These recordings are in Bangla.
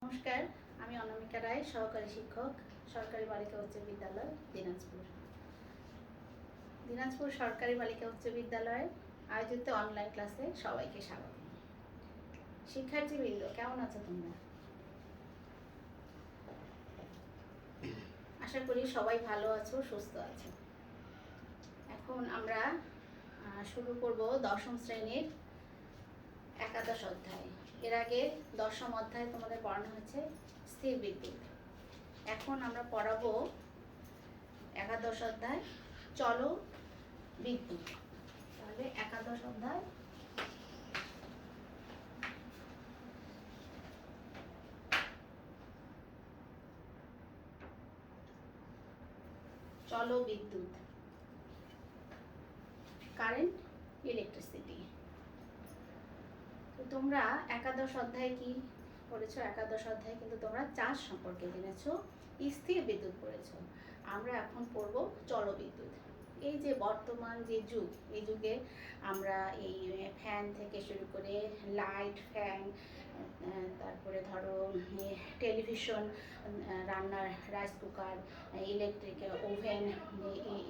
নমস্কার, আমি অনামিকা রায়, সহকারী শিক্ষক, সরকারি বালিকা উচ্চ বিদ্যালয় দিনাজপুর। দিনাজপুর সরকারি বালিকা উচ্চ বিদ্যালয়ে আয়োজিত অনলাইন ক্লাসে সবাইকে স্বাগত। শিক্ষার্থীবৃন্দ, কেমন আছো তোমরা? আশা করি সবাই ভালো আছো, সুস্থ আছো। এখন আমরা শুরু করব দশম শ্রেণীর একাদশ অধ্যায়। এর আগে দশম অধ্যায় তোমাদের পড়ানো হচ্ছে স্থির বিদ্যুৎ। এখন আমরা পড়াবো একাদশ অধ্যায় চলো বিদ্যুৎ। তাহলে একাদশ অধ্যায় চলো বিদ্যুৎ, কারেন্ট, ইলেকট্রিসিটি। তো তোমরা একাদশ অধ্যায় কি পড়েছো? একাদশ অধ্যায় কিন্তু তোমরা চার্জ সম্পর্কে জেনেছো, স্থির বিদ্যুৎ পড়েছো। আমরা এখন পড়ব চলো বিদ্যুৎ। এই যে বর্তমান যে যুগ, এই যুগে আমরা এই ফ্যান থেকে শুরু করে লাইট, ফ্যান, তারপরে ধরো টেলিভিশন, রান্নার rice cooker, electric oven,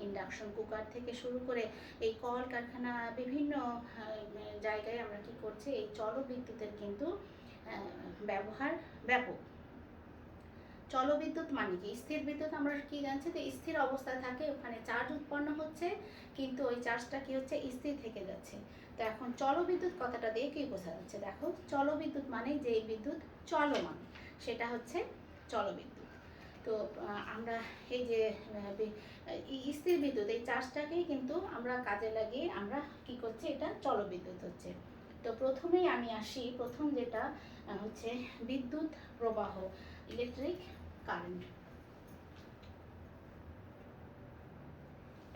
induction cooker থেকে শুরু করে এই কল কারখানা, বিভিন্ন জায়গায় আমরা কি করছি, এই চলো বিদ্যুতের কিন্তু ব্যবহার ব্যাপক। চলো বিদ্যুৎ মানে কি? স্থির বিদ্যুৎ আমরা কি জানছি, যে স্থির অবস্থায় থাকে, ওখানে চার্জ উৎপন্ন হচ্ছে, কিন্তু ওই চার্জটা কি হচ্ছে, স্থির থেকে যাচ্ছে। তো এখন চলো বিদ্যুৎ কথাটা দিয়ে কি বোঝা যাচ্ছে? দেখো, চলো বিদ্যুৎ মানে যে বিদ্যুৎ চলমান, সেটা হচ্ছে চলো বিদ্যুৎ। তো আমরা এই যে স্থির বিদ্যুৎ, এই চার্জটাকেই কিন্তু আমরা কাজে লাগিয়ে আমরা কি করছি, এটা চলো বিদ্যুৎ হচ্ছে। তো প্রথমেই আমি আসি, প্রথম যেটা হচ্ছে বিদ্যুৎ প্রবাহ, ইলেকট্রিক কারেন্ট।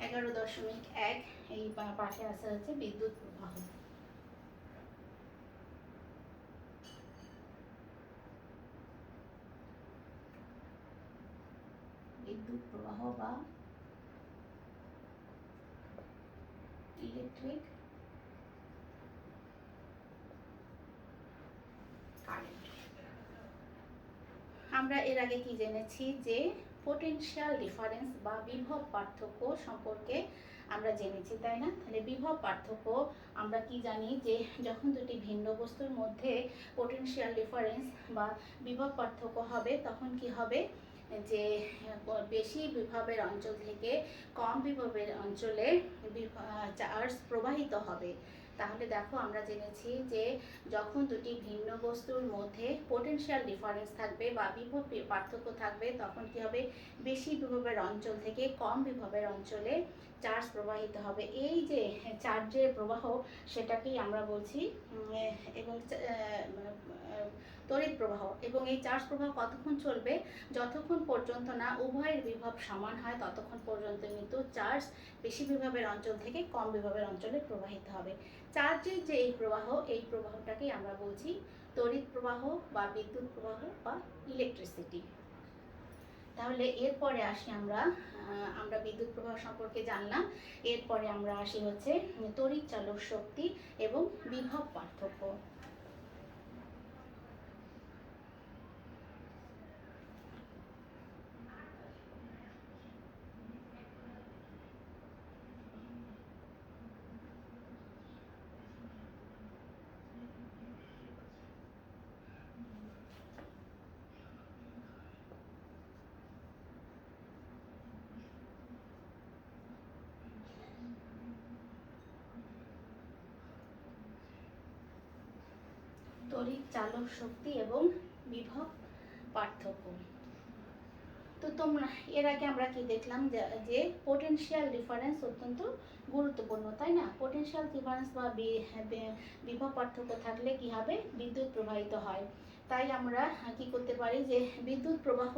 11.1 এই পাশে আছে হচ্ছে বিদ্যুৎ প্রবাহ। বিদ্যুৎ প্রবাহ বা ইলেকট্রিক কারেন্ট। আমরা এর আগে কি জেনেছি, যে পোটেনশিয়াল ডিফারেন্স বা বিভব পার্থক্য সম্পর্কে আমরা জেনেছি, তাই না? তাহলে বিভব পার্থক্য আমরা কি জানি, যে যখন দুটি ভিন্ন বস্তুর মধ্যে পোটেনশিয়াল ডিফারেন্স বা বিভব পার্থক্য হবে, তখন কি হবে, যে বেশি বিভবের অঞ্চল থেকে কম বিভবের অঞ্চলে চার্জ প্রবাহিত হবে। তাহলে দেখো, আমরা জেনেছি যে যখন দুটি ভিন্ন বস্তুর মধ্যে পোটেনশিয়াল ডিফারেন্স থাকবে বা বিভব পার্থক্য থাকবে, তখন কি হবে, বেশি বিভবের অঞ্চল থেকে কম বিভবের অঞ্চলে চার্জ প্রবাহিত হবে। এই যে চার্জের প্রবাহ, সেটাকেই আমরা বলছি এবং তড়িৎ প্রবাহ। এবং এই চার্জ প্রবাহ কতক্ষণ চলবে? যতক্ষণ পর্যন্ত না উভয়ের বিভব সমান হয়, ততক্ষণ পর্যন্ত কিন্তু চার্জ বেশি বিভবের অঞ্চল থেকে কম বিভবের অঞ্চলে প্রবাহিত হবে। চার্জের যে এই প্রবাহ, এই প্রবাহটাকেই আমরা বলছি তড়িৎ প্রবাহ বা বিদ্যুৎ প্রবাহ বা ইলেকট্রিসিটি। তাহলে এরপরে আসি আমরা বিদ্যুৎ প্রবাহ সম্পর্কে জানলাম। এরপরে আমরা আসি হচ্ছে তড়িৎ চালক শক্তি এবং বিভব পার্থক্য। তড়িৎ চালক শক্তি এবং বিভব পার্থক্য। তো তোমরা এর আগে আমরা কি দেখলাম, যে পোটেনশিয়াল ডিফারেন্স অত্যন্ত গুরুত্বপূর্ণ, তাই না? পোটেনশিয়াল ডিফারেন্স বা বিভব পার্থক্য থাকলে কি হবে, বিদ্যুৎ প্রবাহিত হয়। তাই আমরা কি করতে পারি, যে বিদ্যুৎ প্রবাহ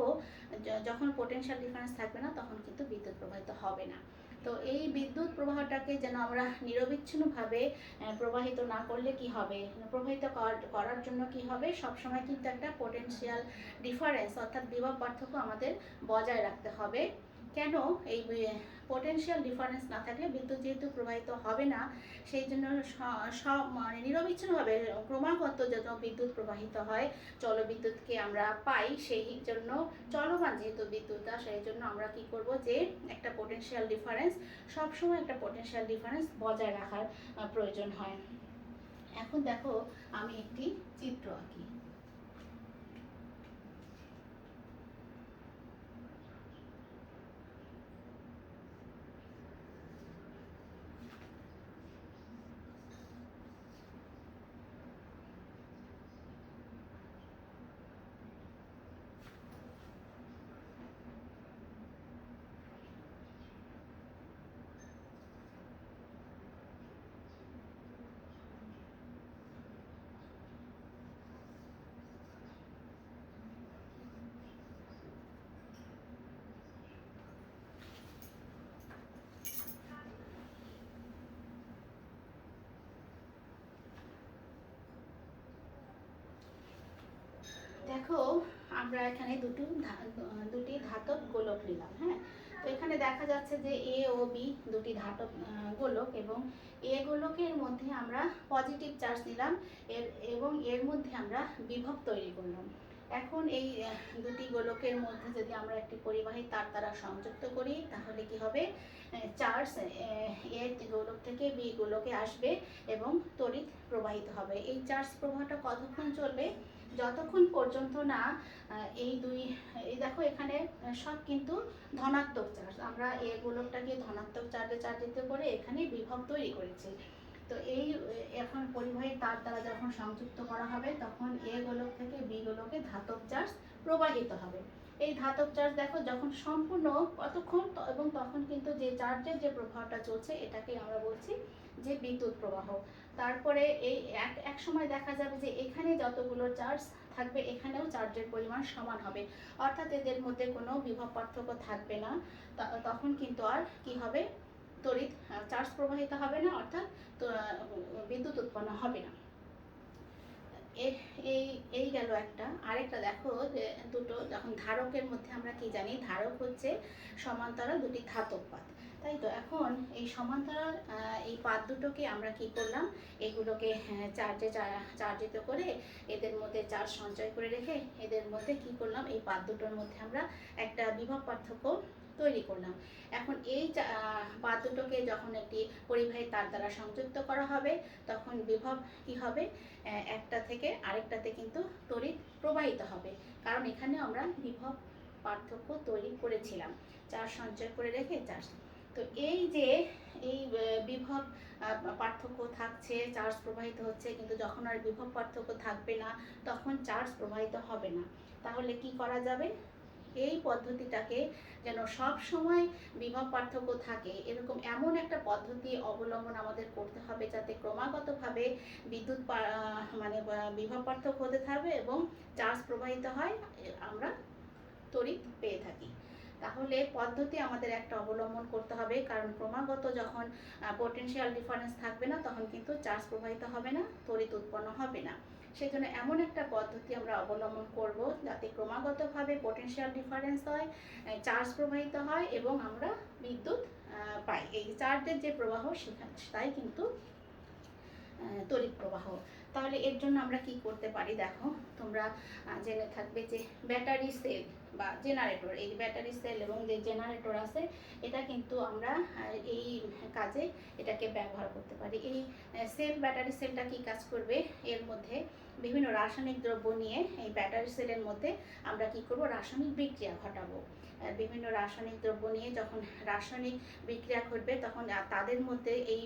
যখন পোটেনশিয়াল ডিফারেন্স থাকবে না, তখন কিন্তু বিদ্যুৎ প্রবাহিত হবে না। তো এই বিদ্যুৎ প্রবাহটাকে যেন আমরা নিরবিচ্ছিন্নভাবে প্রবাহিত না করলে কি হবে, প্রবাহিত করার জন্য কি হবে, সবসময় কিন্তু একটা পোটেনশিয়াল ডিফারেন্স অর্থাৎ বিভব পার্থক্য আমাদের বজায় রাখতে হবে। কেন এই পোটেনশিয়াল ডিফারেন্স না থাকলে বিদ্যুৎ যেহেতু প্রবাহিত হবে না, সেই জন্য সব মানে নিরবিচ্ছিন্নভাবে ক্রমাগত যেন বিদ্যুৎ প্রবাহিত হয়, জলবিদ্যুৎকে আমরা পাই, সেই জন্য চলমান যেহেতু বিদ্যুৎটা, সেই জন্য আমরা কি করব যে একটা পোটেনশিয়াল ডিফারেন্স, সবসময় একটা পোটেনশিয়াল ডিফারেন্স বজায় রাখার প্রয়োজন হয়। এখন দেখো আমি একটি চিত্র আঁকি। দেখো আমরা এখানে দুটি ধাতব গোলক নিলাম। হ্যাঁ, তো এখানে দেখা যাচ্ছে যে এ ও বি দুটি ধাতব গোলক, এবং এ গোলকের মধ্যে আমরা পজিটিভ চার্জ নিলাম এবং এর মধ্যে আমরা বিভব তৈরি করলাম। এখন এই দুটি গোলকের মধ্যে যদি আমরা একটি পরিবাহী তার দ্বারা সংযুক্ত করি, তাহলে কি হবে, চার্জ এ গোলক থেকে বি গোলকে আসবে এবং তড়িৎ প্রবাহিত হবে। এই চার্জ প্রবাহটা কতক্ষণ চলবে, যতক্ষণ পর্যন্ত না এই দেখো এখানে সব কিন্তু ধনাত্মক চার্জ, আমরা এ গোলকটাকে ধনাত্মক চার্জিত করে এখানে বিভব তৈরি করেছি। তো এই এখন পরিবাহী তার দ্বারা যখন সংযুক্ত করা হবে, তখন এ গোলক থেকে বি গোলকে ধাতব চার্জ প্রবাহিত হবে। এই ধাতব চার্জ দেখো যখন সম্পূর্ণ কতক্ষণ, এবং তখন কিন্তু যে চার্জের যে প্রবাহটা চলছে এটাকে আমরা বলছি যে বিদ্যুৎ প্রবাহ। তারপরে এই এক সময় দেখা যাবে যে এখানে যতগুলো চার্জ থাকবে এখানেও চার্জের পরিমাণ সমান হবে, অর্থাৎ এদের মধ্যে কোনো বিভব পার্থক্য থাকবে না। তখন কিন্তু আর কি হবে, তড়িৎ চার্জ প্রবাহিত হবে না, অর্থাৎ বিদ্যুৎ উৎপন্ন হবে না। এই এই গেল একটা। আরেকটা দেখো যে দুটো যখন ধারকের মধ্যে আমরা কি জানি, ধারক হচ্ছে সমান্তরাল দুটি ধাতব পাত, তাই তো। এখন এই সমান্তরাল এই পাত দুটোকে আমরা কি করলাম, এগুলোকে চার্জিত করে এদের মধ্যে চার্জ সঞ্চয় করে রেখে এদের মধ্যে কি করলাম, এই পাত দুটোর মধ্যে আমরা একটা বিভব পার্থক্য তৈরি করলাম। এখন এই পাত দুটোকে যখন একটি পরিবাহী তার দ্বারা সংযুক্ত করা হবে, তখন বিভব কি হবে, একটা থেকে আরেকটাতে কিন্তু তড়িৎ প্রবাহিত হবে, কারণ এখানে আমরা বিভব পার্থক্য তৈরি করেছিলাম, চার্জ সঞ্চয় করে রেখে চার্জ। তো এই যে এই বিভব পার্থক্য থাকছে, চার্জ প্রবাহিত হচ্ছে, কিন্তু যখন আর বিভব পার্থক্য থাকবে না তখন চার্জ প্রবাহিত হবে না। তাহলে কি করা যাবে, এই পদ্ধতিটাকে যেন সব সময় বিভব পার্থক্য থাকে এরকম এমন একটা পদ্ধতি অবলম্বন আমাদের করতে হবে, যাতে ক্রমাগতভাবে বিদ্যুৎ মানে বিভব পার্থক্য হতে থাকবে এবং চার্জ প্রবাহিত হয়, আমরা তড়িৎ পেয়ে থাকি। তাহলে পদ্ধতি আমাদের একটা অবলম্বন করতে হবে, কারণ ক্রমাগত যখন পোটেনশিয়াল ডিফারেন্স থাকবে না, তখন কিন্তু চার্জ প্রবাহিত হবে না, তড়িৎ উৎপন্ন হবে না। সেজন্য এমন একটা পদ্ধতি আমরা অবলম্বন করব যাতে ক্রমাগতভাবে পোটেনশিয়াল ডিফারেন্স হয়, চার্জ প্রবাহিত হয় এবং আমরা বিদ্যুৎ পাই। এই চার্জের যে প্রবাহ সেটাই কিন্তু তড়িৎ প্রবাহ। তাহলে এর জন্য আমরা কি করতে পারি, দেখো তোমরা জেনে থাকবে যে ব্যাটারি সেল বা জেনারেটর, এই ব্যাটারি সেল এবং যে জেনারেটর আছে, এটা কিন্তু আমরা এই কাজে এটাকে ব্যবহার করতে পারি। এই ব্যাটারি সেলটা কি কাজ করবে, এর মধ্যে বিভিন্ন রাসায়নিক দ্রব্য নিয়ে এই ব্যাটারি সেলের মধ্যে আমরা কি করব, রাসায়নিক বিক্রিয়া ঘটাবো। বিভিন্ন রাসায়নিক দ্রব্য নিয়ে যখন রাসায়নিক বিক্রিয়া ঘটবে, তখন তাদের মধ্যে এই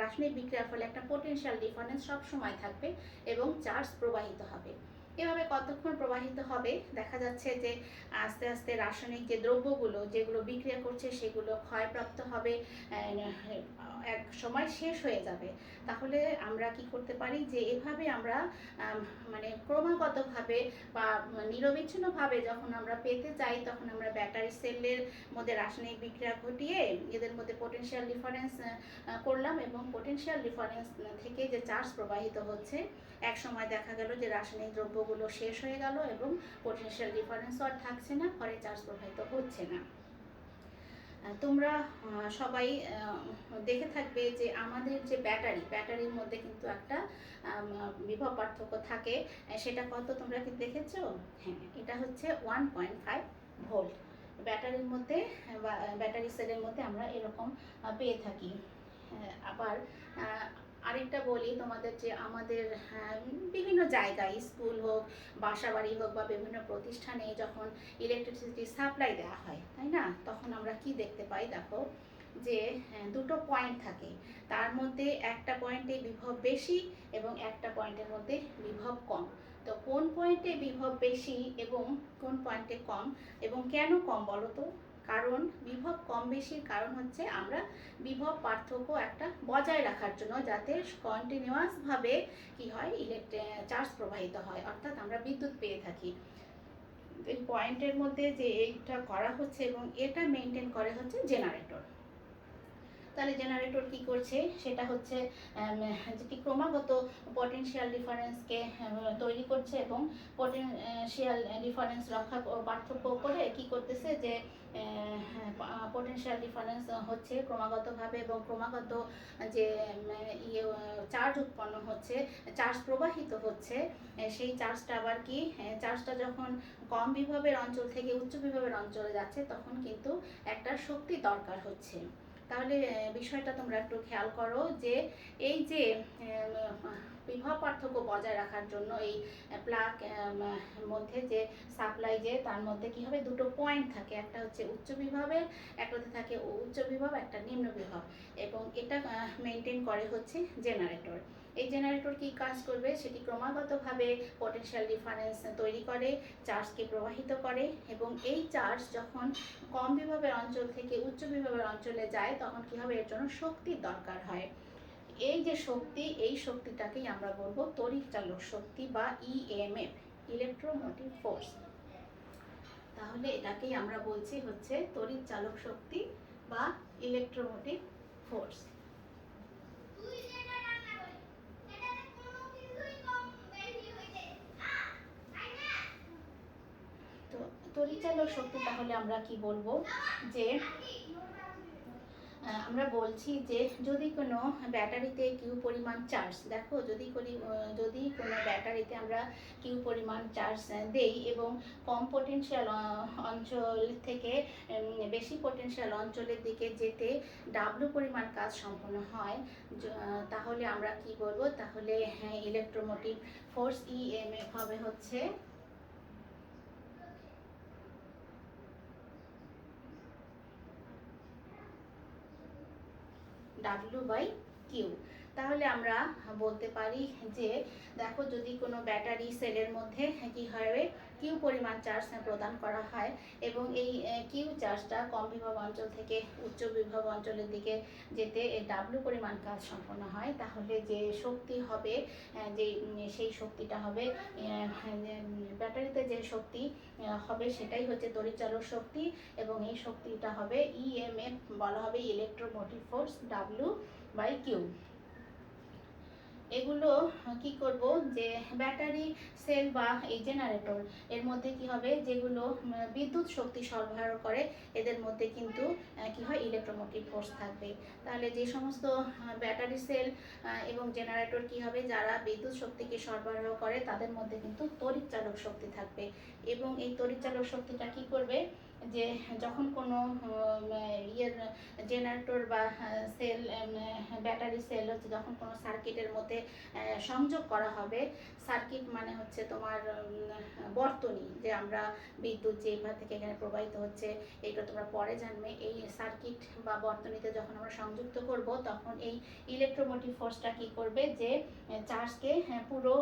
রাসায়নিক বিক্রিয়ার ফলে একটা পোটেনশিয়াল ডিফারেন্স সব সময় থাকবে এবং চার্জ প্রবাহিত হবে। এভাবে কতক্ষণ প্রবাহিত হবে, দেখা যাচ্ছে যে আস্তে আস্তে রাসায়নিক যে দ্রব্যগুলো যেগুলো বিক্রিয়া করছে সেগুলো ক্ষয়প্রাপ্ত হবে, এক সময় শেষ হয়ে যাবে। তাহলে আমরা কি করতে পারি, যে এভাবে আমরা মানে ক্রমাগতভাবে বা নিরবিচ্ছিন্নভাবে যখন আমরা পেতে চাই, তখন আমরা ব্যাটারি সেলের মধ্যে রাসায়নিক বিক্রিয়া ঘটিয়ে এদের মধ্যে পোটেনশিয়াল ডিফারেন্স করলাম, এবং পোটেনশিয়াল ডিফারেন্স থেকে যে চার্জ প্রবাহিত হচ্ছে, এক সময় দেখা গেল যে রাসায়নিক দ্রব্যগুলো শেষ হয়ে গেল এবং পোটেনশিয়াল ডিফারেন্সও আর থাকছে না, ফলে চার্জ প্রবাহিত হচ্ছে না। তোমরা সবাই দেখে থাকবে যে আমাদের যে ব্যাটারির মধ্যে কিন্তু একটা বিভব পার্থক্য থাকে। সেটা কত তোমরা কি দেখেছো? হ্যাঁ, এটা হচ্ছে 1.5 ভোল্ট ব্যাটারির মধ্যে বা ব্যাটারি সেলের মধ্যে আমরা এরকম পেয়ে থাকি। আবার আরেকটা বলি তোমাদের, যে আমাদের বিভিন্ন জায়গায়, স্কুল হোক, বাসা বাড়ি হোক বা বিভিন্ন প্রতিষ্ঠানে যখন ইলেকট্রিসিটি সাপ্লাই দেওয়া হয়, তাই না, তখন আমরা কি দেখতে পাই? দেখো যে দুটো পয়েন্ট থাকে, তার মধ্যে একটা পয়েন্টে বিভব বেশি এবং একটা পয়েন্টের মধ্যে বিভব কম। তো কোন পয়েন্টে বিভব বেশি এবং কোন পয়েন্টে কম, এবং কেন কম বলো তো? কারণ বিভব কম বেশির কারণ হচ্ছে আমরা বিভব পার্থক্য একটা বজায় রাখার জন্য, যাতে কন্টিনিউয়াসভাবে কি হয়, চার্জ প্রবাহিত হয়, অর্থাৎ আমরা বিদ্যুৎ পেয়ে থাকি। এই পয়েন্টের মধ্যে যে এইটা করা হচ্ছে এবং এটা মেনটেন করে হচ্ছে জেনারেটর। তাহলে জেনারেটর কি করছে? সেটা হচ্ছে যেটি ক্রমাগত পটেনশিয়াল ডিফারেন্সকে তৈরি করছে এবং পটেনশিয়াল ডিফারেন্স পার্থক্য করে কি করতেছে, যে পটেনশিয়াল ডিফারেন্স হচ্ছে ক্রমাগতভাবে, এবং ক্রমাগত যে ইয়ে চার্জ উৎপন্ন হচ্ছে, চার্জ প্রবাহিত হচ্ছে, সেই চার্জটা আবার কি, চার্জটা যখন কম বিভবের অঞ্চল থেকে উচ্চ বিভবের অঞ্চলে যাচ্ছে, তখন কিন্তু একটা শক্তি দরকার হচ্ছে। তাহলে বিষয়টা তোমরা একটু খেয়াল করো, যে এই যে বিভব পার্থক্য বজায় রাখার জন্য এই প্লাগ মধ্যে যে সাপ্লাই, যে তার মধ্যে কি হবে, দুটো পয়েন্ট থাকে, একটা হচ্ছে উচ্চ বিভবের, একটাতে থাকে উচ্চ বিভব, একটা নিম্ন বিভব, এবং এটা মেনটেন করে হচ্ছে জেনারেটর। এই জেনারেটর কি কাজ করবে? সেটি ক্রমাগতভাবে পটেনশিয়াল ডিফারেন্স তৈরি করে, চার্জকে প্রবাহিত করে, এবং এই চার্জ যখন কম বিভবের অঞ্চল থেকে উচ্চ বিভবের অঞ্চলে যায়, তখন কি হবে, এর জন্য শক্তির দরকার হয়। এই যে শক্তি, এই শক্তিটাকেই আমরা বলবো তড়িৎ চালক শক্তি বা ইএমএফ, ইলেকট্রোমোটিভ ফোর্স। তাহলে এটাকেই আমরা বলছি হচ্ছে তড়িৎ চালক শক্তি বা ইলেকট্রোমোটিভ ফোর্স। তো তড়িৎ চালক শক্তি তাহলে আমরা কি বলবো, যে আমরা বলছি যে যদি কোনো ব্যাটারিতে কিউ পরিমাণ চার্জ, দেখো যদি কোনো ব্যাটারিতে আমরা কিউ পরিমাণ চার্জ দেই এবং কম পটেনশিয়াল অঞ্চল থেকে বেশি পটেনশিয়াল অঞ্চলের দিকে যেতে ডাব্লু পরিমাণ কাজ সম্পন্ন হয়, তাহলে আমরা কি বলবো? তাহলে ইলেকট্রোমোটিভ ফোর্স ইএমএফ হবে হচ্ছে W/Q। তাহলে আমরা বলতে পারি যে দেখো, যদি কোনো ব্যাটারি সেলের মধ্যে কি হবে, কিউ পরিমাণ চার্জ প্রদান করা হয় এবং এই কিউ চার্জটা কম বিভব অঞ্চল থেকে উচ্চ বিভব অঞ্চলের দিকে যেতে ডাব্লু পরিমাণ কাজ সম্পন্ন হয়, তাহলে যে শক্তি হবে, যে সেই শক্তিটা হবে, ব্যাটারিতে যে শক্তি হবে সেটাই হচ্ছে তড়িৎচালক শক্তি, এবং এই শক্তিটা হবে ইএমএফ, বলা হবে ইলেকট্রোমোটিভ ফোর্স W/Q। এগুলো কি করব, যে ব্যাটারি সেল বা এই জেনারেটর, এর মধ্যে কি হবে, যেগুলো বিদ্যুৎ শক্তি সরবরাহ করে, এদের মধ্যে কিন্তু কি হয়, ইলেকট্রোমোটিভ ফোর্স থাকবে। তাহলে যে সমস্ত ব্যাটারি সেল এবং জেনারেটর কি হবে, যারা বিদ্যুৎ শক্তিকে সরবরাহ করে, তাদের মধ্যে কিন্তু তড়িৎ চালক শক্তি থাকবে, এবং এই তড়িৎ চালক শক্তিটা কি করবে, যে যখন কোনো ইয়ের জেনারেটর বা সেল, ব্যাটারি সেল হচ্ছে যখন কোনো সার্কিটের মধ্যে সংযোগ করা হবে, সার্কিট মানে হচ্ছে তোমার বর্তনী, যে আমরা বিদ্যুৎ যে এখান থেকে এখানে প্রবাহিত হচ্ছে, এইটা তোমরা পরে জানবে। এই সার্কিট বা বর্তনীতে যখন আমরা সংযুক্ত করব, তখন এই ইলেকট্রোমোটিভ ফোর্সটা কি করবে, যে চার্জকে পুরো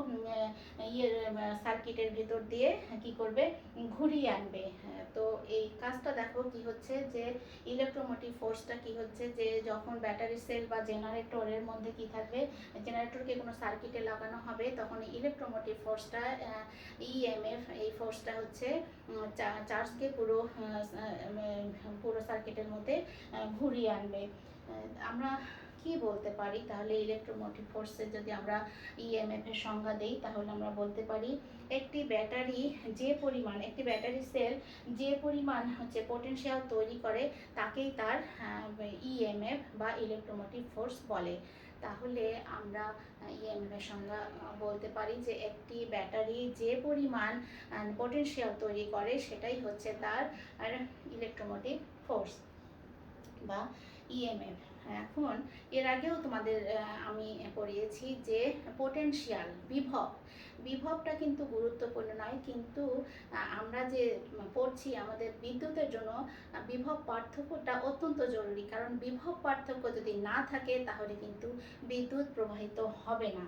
ইয়ের সার্কিটের ভিতর দিয়ে কি করবে, ঘুরিয়ে আনবে। তো এই কাজটা দেখো কি হচ্ছে, যে ইলেকট্রোমোটিভ ফোর্সটা কি হচ্ছে, যে যখন ব্যাটারি সেল বা জেনারেটরের মধ্যে কি থাকবে, জেনারেটরকে কোনো সার্কিটে লাগানো হবে, তখন ইলেকট্রোমোটিভ ফোর্সটা ইএমএফ, এই ফোর্সটা হচ্ছে চার্জকে পুরো সার্কিটের মধ্যে ঘুরিয়ে আনবে। আমরা কি বলতে পারি, তাহলে ইলেকট্রোমোটিভ ফোর্সের যদি আমরা ইএমএফ এর সংজ্ঞা দেই তাহলে আমরা বলতে পারি একটি ব্যাটারি একটি ব্যাটারি সেল যে পরিমাণ হচ্ছে পোটেনশিয়াল তৈরি করে তাকেই তার ইএমএফ বা ইলেকট্রোমোটিভ ফোর্স বলে। তাহলে আমরা ইএমএফ এর সংজ্ঞা বলতে পারি যে একটি ব্যাটারি যে পরিমাণ পোটেনশিয়াল তৈরি করে সেটাই হচ্ছে তার ইলেকট্রোমোটিভ ফোর্স বা ইএমএফ। এখন এর আগেও তোমাদের আমি পড়িয়েছি যে পোটেনশিয়াল বিভবটা কিন্তু গুরুত্বপূর্ণ নয়, কিন্তু আমরা যে পড়ছি আমাদের বিদ্যুতের জন্য বিভব পার্থক্যটা অত্যন্ত জরুরি, কারণ বিভব পার্থক্য যদি না থাকে তাহলে কিন্তু বিদ্যুৎ প্রবাহিত হবে না।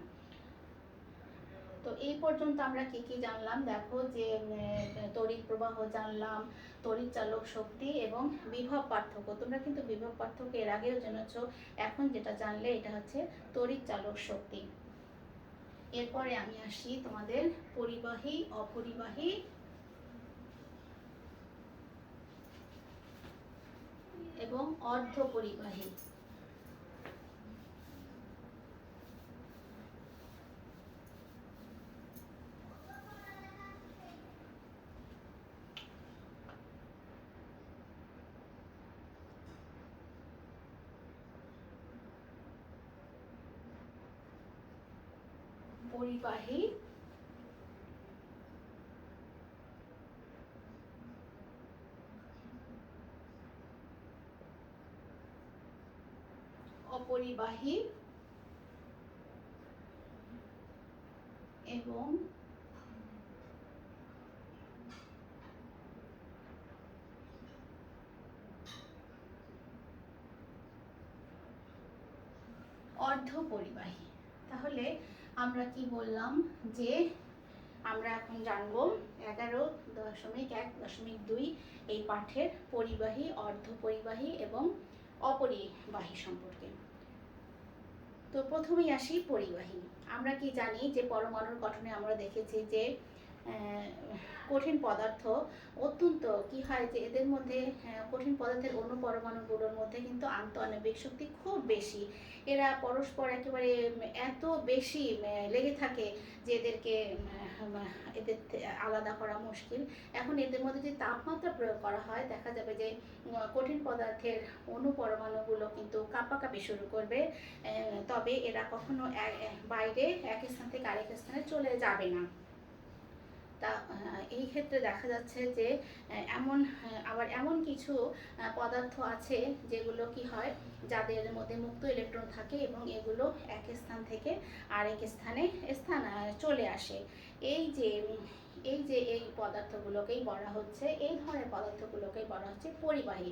তো এই পর্যন্ত আমরা কি কি জানলাম দেখো, যে তড়িৎ প্রবাহ জানলাম, তড়িৎ চালক শক্তি এবং বিভব পার্থক্য। তোমরা কিন্তু বিভব পার্থক্য এর আগেও জেনেছো, এখন যেটা জানলে এটা হচ্ছে তড়িৎ চালক শক্তি। এরপরে আমি আসি তোমাদের পরিবাহী, অপরিবাহী এবং অর্ধ পরিবাহী। পরিবাহী অপরিবাহী এবং অর্ধ পরিবাহী। তাহলে আমরা কি বললাম, যে আমরা এখন জানবো 11.1.2 এই পাঠের পরিবাহী, অর্ধ পরিবাহী এবং অপরিবাহী সম্পর্কে। তো প্রথমেই আসি পরিবাহী। আমরা কি জানি যে পরমাণুর গঠনে আমরা দেখেছি যে কঠিন পদার্থ অত্যন্ত কি হয়, যে এদের মধ্যে কঠিন পদার্থের অণু পরমাণুগুলোর মধ্যে কিন্তু আন্তঃআণবিক শক্তি খুব বেশি। এরা পরস্পর একেবারে এত বেশি লেগে থাকে যে এদের আলাদা করা মুশকিল। এখন এদের মধ্যে যে তাপমাত্রা প্রয়োগ করা হয় দেখা যাবে যে কঠিন পদার্থের অণু পরমাণুগুলো কিন্তু কাঁপাকাঁপি শুরু করবে, তবে এরা কখনো বাইরে এক স্থান থেকে আরেক স্থানে চলে যাবে না। তা এই ক্ষেত্রে দেখা যাচ্ছে যে আবার এমন কিছু পদার্থ আছে যেগুলো কি হয়, যাদের মধ্যে মুক্ত ইলেকট্রন থাকে এবং এগুলো এক স্থান থেকে আরেক স্থানে চলে আসে। এই পদার্থগুলোকেই বলা হচ্ছে, এই ধরনের পদার্থগুলোকেই বলা হচ্ছে পরিবাহী।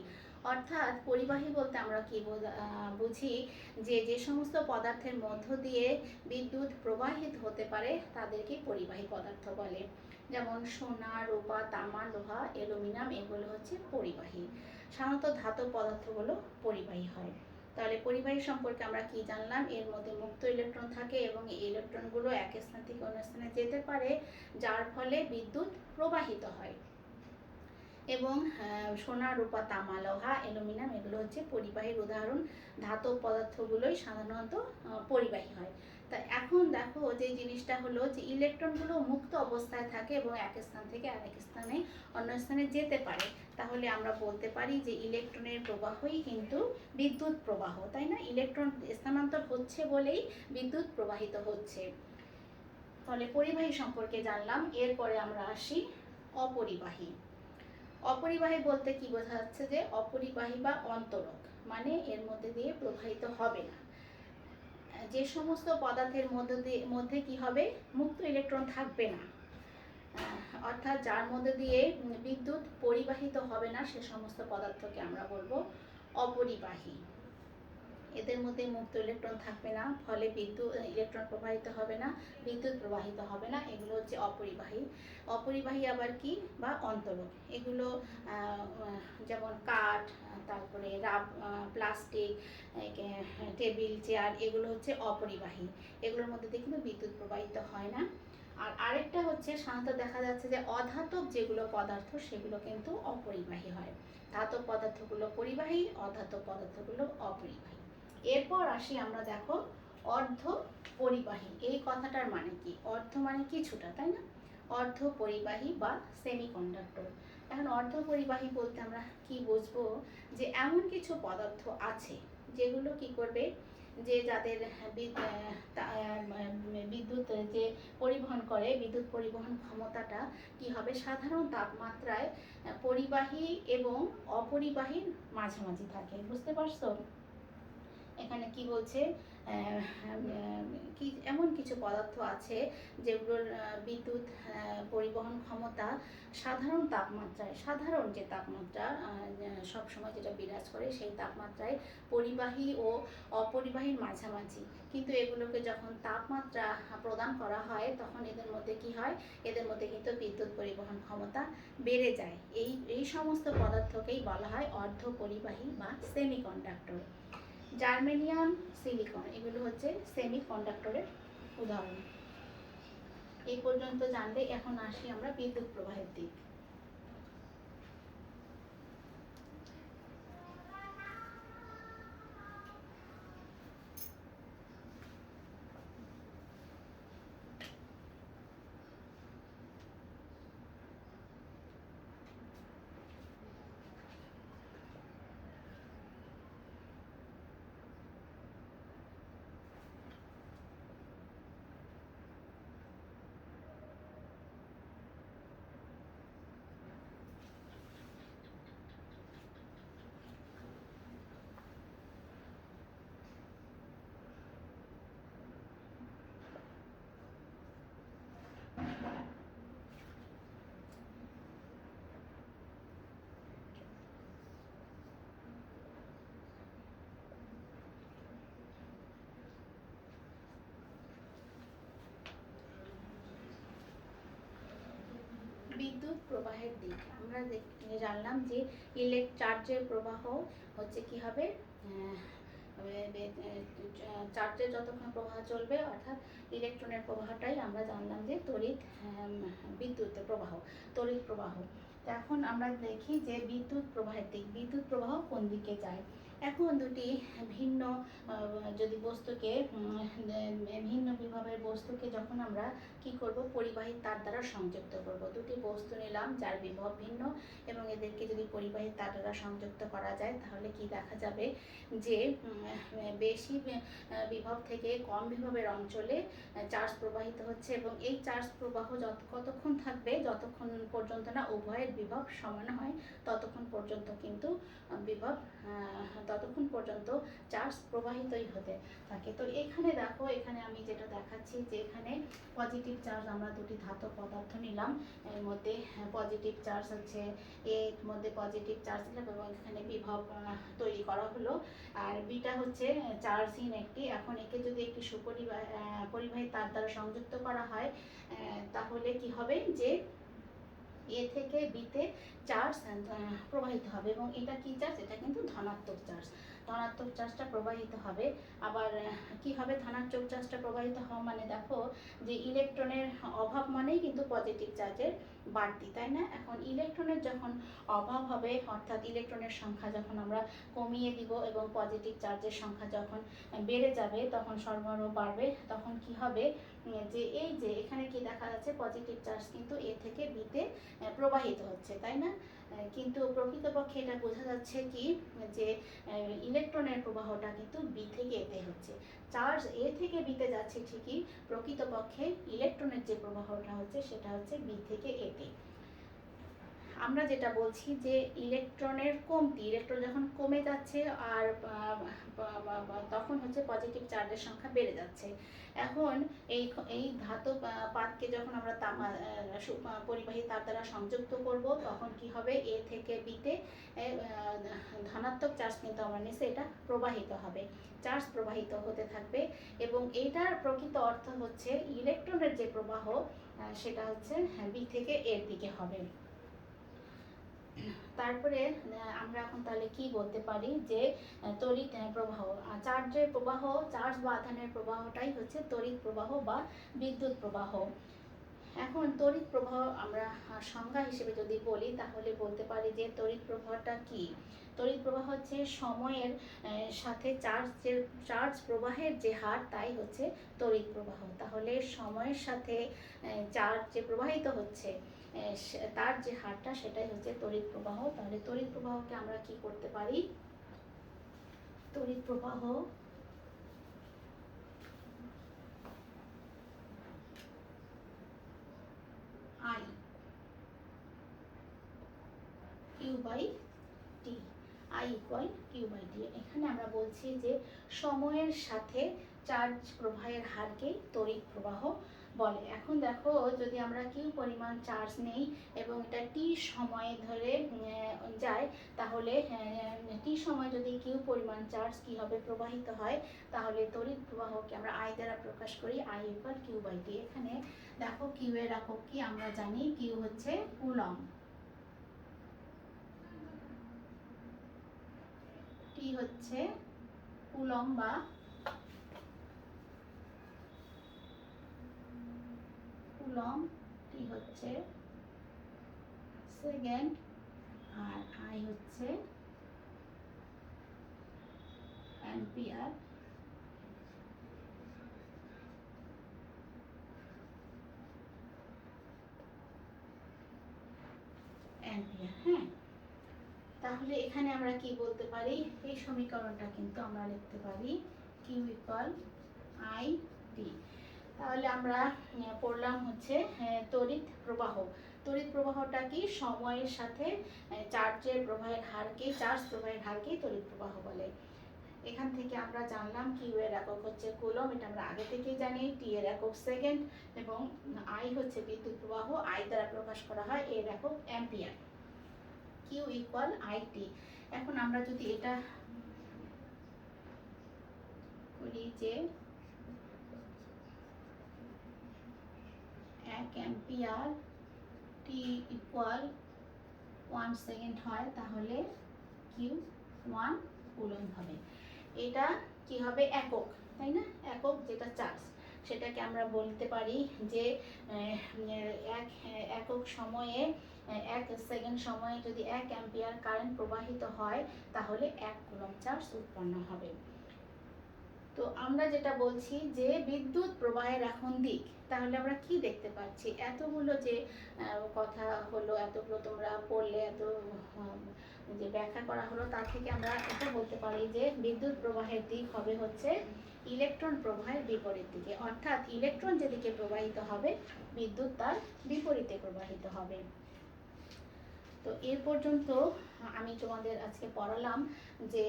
অর্থাৎ পরিবাহী বলতে আমরা কি বুঝি, যে সমস্ত পদার্থের মধ্য দিয়ে বিদ্যুৎ প্রবাহিত হতে পারে তাদেরকে পরিবাহী পদার্থ বলে। যেমন সোনা, রূপা, তামা, লোহা, অ্যালুমিনিয়াম এগুলো হচ্ছে পরিবাহী। সাধারণত ধাতব পদার্থগুলো পরিবাহী হয়। তাহলে পরিবাহী সম্পর্কে আমরা কি জানলাম, এর মধ্যে মুক্ত ইলেকট্রন থাকে এবং এই ইলেকট্রনগুলো এক স্থান থেকে অন্য স্থানে যেতে পারে, যার ফলে বিদ্যুৎ প্রবাহিত হয়। এবং সোনা, রূপা, তামা, লোহা, অ্যালুমিনিয়াম এগুলো হচ্ছে পরিবাহীর উদাহরণ। ধাতব পদার্থগুলোই সাধারণত পরিবাহী হয়। তা এখন দেখো যে জিনিসটা হলো যে ইলেকট্রনগুলো মুক্ত অবস্থায় থাকে এবং এক স্থান থেকে আরেক স্থানে অন্য স্থানে যেতে পারে। তাহলে আমরা বলতে পারি যে ইলেকট্রনের প্রবাহই কিন্তু বিদ্যুৎ প্রবাহ, তাই না? ইলেকট্রন স্থানান্তর হচ্ছে বলেই বিদ্যুৎ প্রবাহিত হচ্ছে। তাহলে পরিবাহী সম্পর্কে জানলাম। এরপরে আমরা আসি অপরিবাহী। অপরিবাহী বলতে কি বোঝা যাচ্ছে, যে অপরিবাহী বা অন্তরক, মানে এর মধ্যে দিয়ে প্রবাহিত হবে না। যে সমস্ত পদার্থের মধ্যে কি হবে, মুক্ত ইলেকট্রন থাকবে না, অর্থাৎ যার মধ্যে দিয়ে বিদ্যুৎ পরিবাহিত হবে না, সে সমস্ত পদার্থকে আমরা বলবো অপরিবাহী। এদের মধ্যে মুক্ত ইলেকট্রন থাকবে না, ফলে ইলেকট্রন প্রবাহিত হবে না, বিদ্যুৎ প্রবাহিত হবে না, এগুলো হচ্ছে অপরিবাহী। অপরিবাহী আবার কি, বা অন্তরক। এগুলো যেমন কাঠ, তারপরে প্লাস্টিক, টেবিল, চেয়ার, এগুলো হচ্ছে অপরিবাহী। এগুলোর মধ্যে দিয়ে কিন্তু বিদ্যুৎ প্রবাহিত হয় না। আর আরেকটা হচ্ছে সাধারণত দেখা যাচ্ছে যে অধাতব যেগুলো পদার্থ সেগুলো কিন্তু অপরিবাহী হয়। ধাতব পদার্থগুলো পরিবাহী, অধাতব পদার্থগুলো অপরিবাহী। এরপর আসি আমরা দেখো অর্ধ পরিবাহী। এই কথাটার মানে কি? অর্ধ মানে কিছুটা, তাই না? অর্ধ পরিবাহী বা সেমিকন্ডাক্টর। এখন অর্ধ পরিবাহী বলতে আমরা কি বুঝবো? যে এমন কিছু পদার্থ আছে যেগুলো কি করবে, যে যাদের বিদ্যুৎ যে পরিবহন করে, বিদ্যুৎ পরিবহন ক্ষমতাটা কি হবে, সাধারণ তাপমাত্রায় পরিবাহী এবং অপরিবাহীর মাঝামাঝি থাকে। বুঝতে পারছো? এখানে কি বলছে, কি এমন কিছু পদার্থ আছে যেগুলোর বিদ্যুৎ পরিবহন ক্ষমতা সাধারণ তাপমাত্রায়, সাধারণ যে তাপমাত্রা সবসময় যেটা বিরাজ করে সেই তাপমাত্রায় পরিবাহী ও অপরিবাহীর মাঝামাঝি। কিন্তু এগুলোকে যখন তাপমাত্রা প্রদান করা হয় তখন এদের মধ্যে কি হয়, এদের মধ্যে কিন্তু বিদ্যুৎ পরিবহন ক্ষমতা বেড়ে যায়। এই সমস্ত পদার্থকেই বলা হয় অর্ধ পরিবাহী বা সেমিকন্ডাক্টর। জার্মেনিয়াম, সিলিকন এগুলো হচ্ছে সেমিকন্ডাক্টরের উদাহরণ। এই পর্যন্ত জানলে এখন আসি আমরা বিদ্যুৎ প্রবাহের দিক। বিদ্যুৎ প্রবাহের দিক আমরা জানলাম যে চার্জের প্রবাহ হচ্ছে কি হবে, চার্জের যতক্ষণ প্রবাহ চলবে অর্থাৎ ইলেকট্রনের প্রবাহটাই আমরা জানলাম যে তড়িৎ বিদ্যুতের প্রবাহ, তড়িৎ প্রবাহ। তো এখন আমরা দেখি যে বিদ্যুৎ প্রবাহের দিক, বিদ্যুৎ প্রবাহ কোন দিকে যায়। এখন দুটি ভিন্ন যদি বস্তুকে ভিন্ন বিভবের বস্তুকে যখন আমরা কি করব, পরিবাহী তার দ্বারা সংযুক্ত করব। দুটি বস্তু নিলাম যার বিভব ভিন্ন এবং এদেরকে যদি পরিবাহী তার দ্বারা সংযুক্ত করা যায় তাহলে কি দেখা যাবে, যে বেশি বিভব থেকে কম বিভবের অঞ্চলে চার্জ প্রবাহিত হচ্ছে এবং এই চার্জ প্রবাহ কতক্ষণ থাকবে, যতক্ষণ পর্যন্ত না উভয়ের বিভব সমান হয় ততক্ষণ পর্যন্ত কিন্তু বিভব, ততক্ষণ পর্যন্ত চার্জ প্রবাহিতই হতে থাকে। তো এখানে দেখো, এখানে আমি যেটা দেখাচ্ছি যে এখানে পজিটিভ চার্জ আমরা দুটি ধাতব পদার্থ নিলাম, এর মধ্যে পজিটিভ চার্জ হচ্ছে, এর মধ্যে পজিটিভ চার্জ দিলাম এবং এখানে বিভব তৈরি করা হলো। আর বিটা হচ্ছে চার্জহীন একটি। এখন একে যদি একটি পরিবাহী তার দ্বারা সংযুক্ত করা হয় তাহলে কি হবে, যে এ থেকে বিতে চার্জ প্রবাহিত হবে এবং এটা কি চার্জ, এটা কিন্তু ধনাত্মক চার্জ, ধনাত্মক চার্জটা প্রবাহিত হবে। আবার কি হবে, ধনাত্মক চার্জটা প্রবাহিত হওয়া মানে দেখো যে ইলেকট্রনের অভাব মানেই কিন্তু পজিটিভ চার্জের বাড়তি, তাই না? এখন ইলেকট্রনের যখন অভাব হবে অর্থাৎ ইলেকট্রনের সংখ্যা যখন আমরা কমিয়ে দিব এবং পজিটিভ চার্জের সংখ্যা যখন বেড়ে যাবে তখন সরবরাহ বাড়বে, তখন কি হবে, যে এই যে এখানে কি দেখা যাচ্ছে পজিটিভ চার্জ কিন্তু এ থেকে বিতে প্রবাহিত হচ্ছে, তাই না? কিন্তু প্রকৃতপক্ষে এটা বোঝা যাচ্ছে কি, যে ইলেকট্রনের প্রবাহটা কিন্তু বি থেকে এতে হচ্ছে। চার্জ এ থেকে বিতে যাচ্ছে ঠিকই, প্রকৃতপক্ষে ইলেকট্রনের যে প্রবাহটা হচ্ছে সেটা হচ্ছে বি থেকে এতে। আমরা যেটা বলছি যে ইলেকট্রনের কমতি, ইলেকট্রন যখন কমে যাচ্ছে আর তখন হচ্ছে পজিটিভ চার্জের সংখ্যা বেড়ে যাচ্ছে। এখন এই ধাতব পাতকে যখন আমরা পরিবাহী তার দ্বারা সংযুক্ত করব তখন কি হবে, এ থেকে বিতে ধনাত্মক চার্জ কিন্তু আমরা নিচে এটা প্রবাহিত হবে, চার্জ প্রবাহিত হতে থাকবে এবং এইটার প্রকৃত অর্থ হচ্ছে ইলেকট্রনের যে প্রবাহ সেটা হচ্ছে বি থেকে এর দিকে হবে। তারপরে আমরা এখন তাহলে কি বলতে পারি, যে তড়িৎ প্রবাহ, চার্জের প্রবাহ, চার্জ বা আধানের প্রবাহটাই হচ্ছে তড়িৎ প্রবাহ বা বিদ্যুৎ প্রবাহ। এখন তড়িৎ প্রবাহ আমরা সংজ্ঞা হিসেবে যদি বলি তাহলে বলতে পারি যে তড়িৎ প্রবাহটা কি। তড়িৎ প্রবাহ হচ্ছে সময়ের সাথে চার্জ প্রবাহের যে হার তাই হচ্ছে তড়িৎ প্রবাহ। তাহলে সময়ের সাথে চার্জ যে প্রবাহিত হচ্ছে তার যে হারটা সেটাই হচ্ছে তড়িৎ প্রবাহ। তাহলে তড়িৎ প্রবাহকে আমরা কি করতে পারি, তড়িৎ প্রবাহ I Q by T, I equal Q by T. এখানে আমরা বলছি যে সময়ের সাথে চার্জ প্রবাহের হারকে তড়িৎ প্রবাহ বলে। এখন দেখো যদি আমরা কিউ পরিমাণ চার্জ নেই এবং এটা টি সময় ধরে যায় তাহলে টি সময় যদি কিউ পরিমাণ চার্জ কি হবে, প্রবাহিত হয়, তাহলে তড়িৎ প্রবাহকে আমরা আই দ্বারা প্রকাশ করি, I equal Q by T. এখানে দেখো কিউ এর একক কি আমরা জানি, কিউ হচ্ছে কুলম্ব, টি হচ্ছে কুলম্ব বা কুলম্ব, টি হচ্ছে সেকেন্ড, আর আই হচ্ছে অ্যাম্পিয়ার। হ্যাঁ, তাহলে এখানে আমরা কি বলতে পারি, এই সমীকরণটা কিন্তু আমরা লিখতে পারি কিউ ইকুয়াল আই টি। তাহলে আমরা পড়লাম হচ্ছে তড়িৎ প্রবাহ। তড়িৎ প্রবাহটা কি, সময়ের সাথে চার্জের প্রবাহের হারকে, চার্জ প্রবাহের হারকে তড়িৎ প্রবাহ বলে। এখান থেকে আমরা জানলাম কিউ এর একক হচ্ছে কুলম্ব, এটা আমরা আগে থেকেই জানি, টি এর একক সেকেন্ড, এবং আই হচ্ছে বিদ্যুৎ প্রবাহ, আই দ্বারা প্রকাশ করা হয়, এর একক ampere. Q equal I T. এখন আমরা যদি এটা করি যে 1 অ্যাম্পিয়ার টি ইকুয়াল 1 সেকেন্ড হয়, তাহলে কিউ 1 কুলম্ব হবে। এটা কি হবে, একক, তাই না, একক যেটা চার্জ, সেটাকে আমরা বলতে পারি যে একক সময়ে 1 সেকেন্ড সময়ে যদি 1 অ্যাম্পিয়ার কারেন্ট প্রবাহিত হয় তাহলে 1 কুলম্ব চার্জ উৎপন্ন হবে। তো আমরা যেটা বলছি যে বিদ্যুৎ প্রবাহের এখন দিক, তাহলে আমরা কি দেখতে পাচ্ছি, এতগুলো যে কথা হলো, এতগুলো তোমরা পড়লে, এত যে ব্যাখ্যা করা হলো, তার থেকে আমরা এটা বলতে পারি যে বিদ্যুৎ প্রবাহের দিক হবে হচ্ছে ইলেকট্রন প্রবাহের বিপরীত দিকে, অর্থাৎ ইলেকট্রন যেদিকে প্রবাহিত হবে বিদ্যুৎ তার বিপরীতে প্রবাহিত হবে। তো এর পর্যন্ত আমি তোমাদের আজকে পড়ালাম যে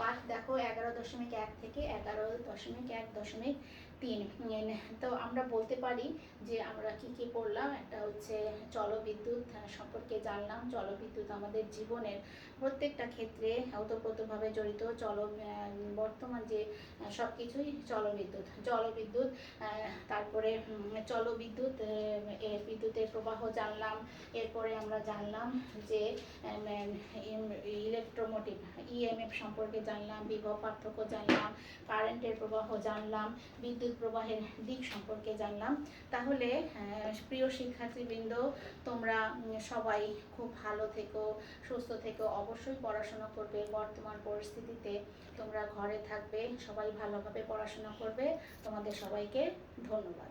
পাঠ দেখো 11.1 থেকে 11.1.3। তো আমরা বলতে পারি যে আমরা কি কি পড়লাম, একটা হচ্ছে জলবিদ্যুৎ সম্পর্কে জানলাম। জলবিদ্যুৎ আমাদের জীবনের প্রত্যেকটা ক্ষেত্রে ওতপ্রোতভাবে জড়িত। বর্তমান যে সব কিছুই জলবিদ্যুৎ, তারপরে জলবিদ্যুৎ বিদ্যুতের প্রবাহ জানলাম। এরপরে আমরা জানলাম যে ইলেকট্রোমোটিভ ইএমএফ সম্পর্কে জানলাম, বিভব পার্থক্য জানলাম, কারেন্টের প্রবাহ জানলাম, বিদ্যুৎ প্রবাহের দিক সম্পর্কে জানলাম। তাহলে প্রিয় শিক্ষার্থীবৃন্দ, তোমরা সবাই খুব ভালো থেকো, সুস্থ থেকো, অবশ্যই পড়াশোনা করবে। বর্তমান পরিস্থিতিতে তোমরা ঘরে থাকবে, সবাই ভালোভাবে পড়াশোনা করবে। তোমাদের সবাইকে ধন্যবাদ।